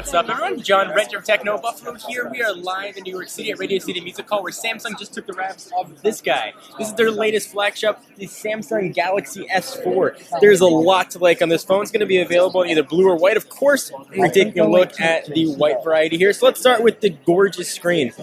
What's up, everyone? John Rettinger of Techno Buffalo here. We are live in New York City at Radio City Music Hall, where Samsung just took the wraps of this guy. This is their latest flagship, the Samsung Galaxy S4. There's a lot to like on this phone. It's going to be available in either blue or white. Of course, we're taking a look at the white variety here. So let's start with the gorgeous screen.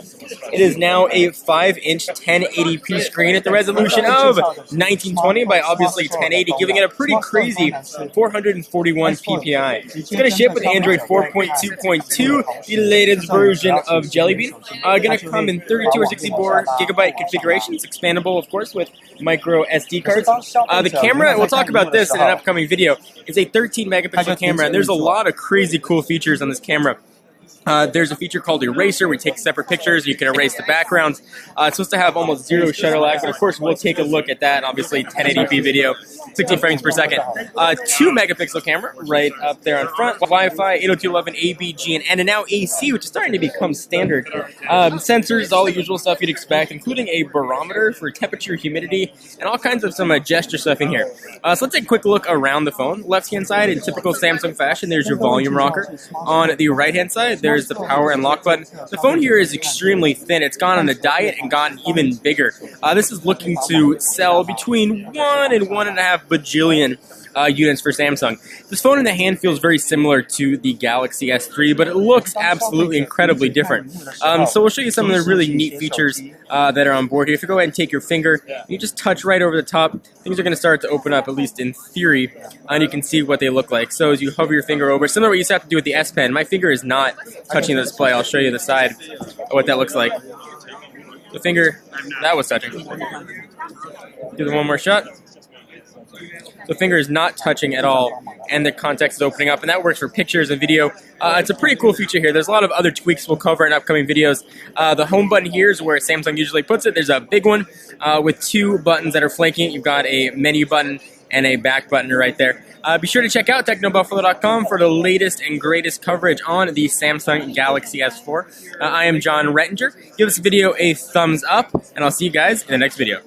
It is now a 5-inch 1080p screen at the resolution of 1920 by obviously 1080, giving it a pretty crazy 441 ppi. It's going to ship with Android 4.2.2, the latest version of Jelly Bean. Going to come in 32 or 64 gigabyte configuration. It's expandable, of course, with micro SD cards. The camera, we'll talk about this in an upcoming video. It's a 13 megapixel camera, and there's a lot of crazy cool features on this camera. There's a feature called Eraser. We take separate pictures. You can erase the backgrounds. It's supposed to have almost zero shutter lag, but of course we'll take a look at that. Obviously 1080p video, 60 frames per second. 2 megapixel camera right up there on front. Wi-Fi, 802.11, ABG, and now AC, which is starting to become standard. Sensors, all the usual stuff you'd expect, including a barometer for temperature, humidity, and all kinds of some gesture stuff in here. So let's take a quick look around the phone. Left-hand side, in typical Samsung fashion, there's your volume rocker. On the right-hand side, there's the power and lock button. The phone here is extremely thin. It's gone on a diet and gotten even bigger. This is looking to sell between 1 and 1.5 bajillion units for Samsung. This phone in the hand feels very similar to the Galaxy S3, but it looks absolutely incredibly different. So we'll show you some of the really neat features that are on board here. If you go ahead and take your finger, you just touch right over the top, things are going to start to open up, at least in theory, and you can see what they look like. So as you hover your finger over, similar to what you used to have to do with the S Pen, my finger is not touching the display. I'll show you the side of what that looks like. The finger, that was touching. Do the one more shot. The finger is not touching at all, and the context is opening up, and that works for pictures and video. It's a pretty cool feature here. There's a lot of other tweaks we'll cover in upcoming videos. The home button here is where Samsung usually puts it. There's a big one with 2 buttons that are flanking it. You've got a menu button and a back button right there. Be sure to check out technobuffalo.com for the latest and greatest coverage on the Samsung Galaxy S4. I am John Rettinger. Give this video a thumbs up, and I'll see you guys in the next video.